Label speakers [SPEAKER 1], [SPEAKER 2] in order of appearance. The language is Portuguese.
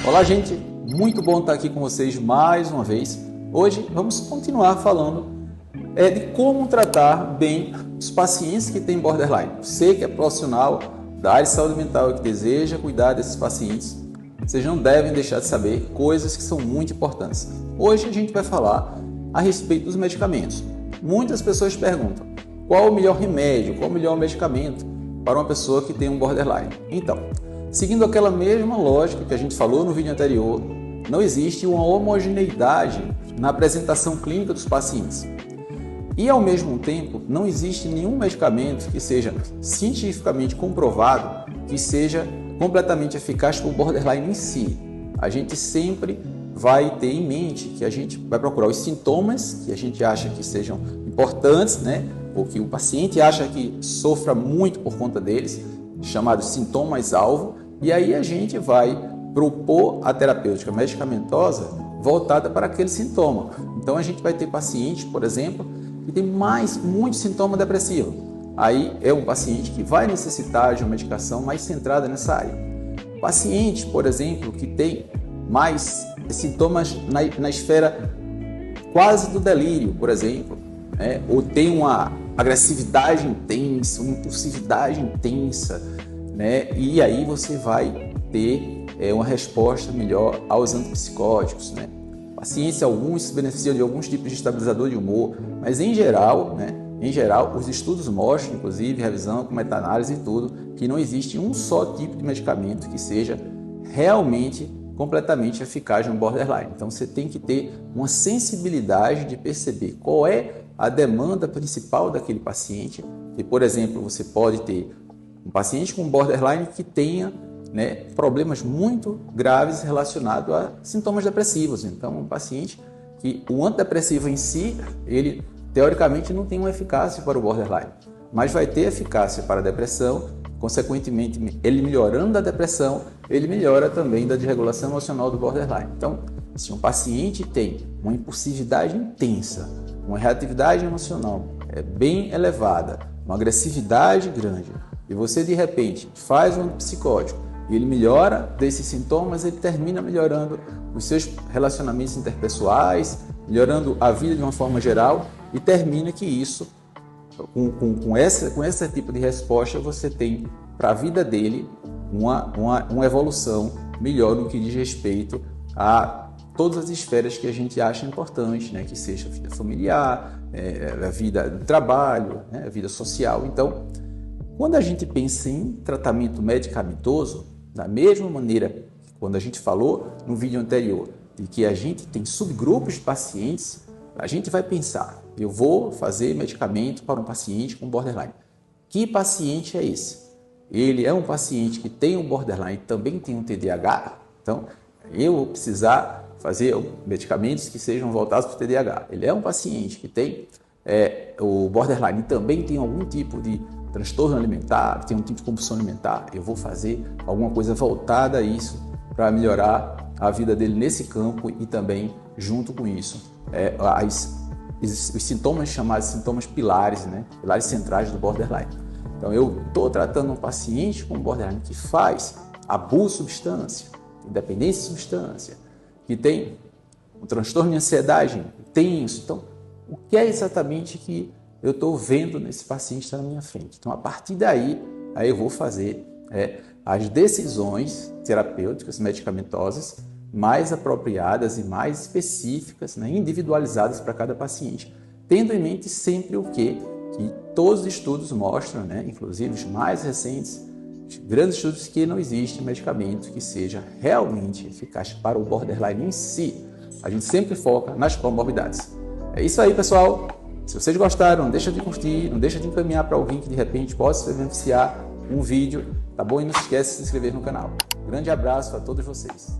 [SPEAKER 1] Olá, gente! Muito bom estar aqui com vocês mais uma vez. Hoje vamos continuar falando de como tratar bem os pacientes que têm borderline. Você que é profissional da área de saúde mental e que deseja cuidar desses pacientes, vocês não devem deixar de saber coisas que são muito importantes. Hoje a gente vai falar a respeito dos medicamentos. Muitas pessoas perguntam qual o melhor remédio, qual o melhor medicamento para uma pessoa que tem um borderline. Então, seguindo aquela mesma lógica que a gente falou no vídeo anterior, não existe uma homogeneidade na apresentação clínica dos pacientes. E, ao mesmo tempo, não existe nenhum medicamento que seja cientificamente comprovado que seja completamente eficaz para o borderline em si. A gente sempre vai ter em mente que a gente vai procurar os sintomas que a gente acha que sejam importantes, ou que o paciente acha que sofra muito por conta deles, chamados sintomas-alvo, e aí a gente vai propor a terapêutica medicamentosa voltada para aquele sintoma. Então a gente vai ter paciente, por exemplo, que tem muito sintoma depressivo. Aí é um paciente que vai necessitar de uma medicação mais centrada nessa área. Paciente, por exemplo, que tem mais sintomas na esfera quase do delírio, por exemplo, ou tem uma agressividade intensa, uma impulsividade intensa, e aí você vai ter uma resposta melhor aos antipsicóticos. Pacientes, alguns se beneficiam de alguns tipos de estabilizador de humor, mas em geral, os estudos mostram, inclusive revisão com meta-análise e tudo, que não existe um só tipo de medicamento que seja realmente completamente eficaz no borderline. Então você tem que ter uma sensibilidade de perceber qual é a demanda principal daquele paciente. E, por exemplo, você pode ter um paciente com borderline que tenha problemas muito graves relacionados a sintomas depressivos. Então, um paciente que o antidepressivo em si, ele teoricamente não tem uma eficácia para o borderline, mas vai ter eficácia para a depressão. Consequentemente, ele melhorando a depressão, ele melhora também da desregulação emocional do borderline. Então, se um paciente tem uma impulsividade intensa, uma reatividade emocional bem elevada, uma agressividade grande, e você de repente faz um antipsicótico e ele melhora desses sintomas, ele termina melhorando os seus relacionamentos interpessoais, melhorando a vida de uma forma geral, e termina que isso, com esse tipo de resposta, você tem para a vida dele uma evolução melhor no que diz respeito a todas as esferas que a gente acha importantes, que seja a vida familiar, a vida do trabalho, a vida social. Então, quando a gente pensa em tratamento medicamentoso, da mesma maneira que quando a gente falou no vídeo anterior de que a gente tem subgrupos de pacientes, a gente vai pensar, eu vou fazer medicamento para um paciente com borderline. Que paciente é esse? Ele é um paciente que tem um borderline e também tem um TDAH? Então, eu vou precisar fazer medicamentos que sejam voltados para o TDAH. Ele é um paciente que tem o borderline e também tem algum tipo de transtorno alimentar, tem um tipo de compulsão alimentar, eu vou fazer alguma coisa voltada a isso para melhorar a vida dele nesse campo e também, junto com isso, os sintomas chamados sintomas pilares, pilares centrais do borderline. Então, eu estou tratando um paciente com borderline que faz abuso de substância, dependência de substância, que tem um transtorno de ansiedade intenso. Então, o que é exatamente que eu estou vendo nesse paciente que está na minha frente? Então, a partir daí, eu vou fazer as decisões terapêuticas, medicamentosas, mais apropriadas e mais específicas, individualizadas para cada paciente, tendo em mente sempre o que todos os estudos mostram, inclusive os mais recentes, os grandes estudos, que não existe medicamento que seja realmente eficaz para o borderline em si. A gente sempre foca nas comorbidades. É isso aí, pessoal. Se vocês gostaram, não deixa de curtir, não deixa de encaminhar para alguém que de repente possa se beneficiar um vídeo, tá bom? E não se esquece de se inscrever no canal. Grande abraço a todos vocês.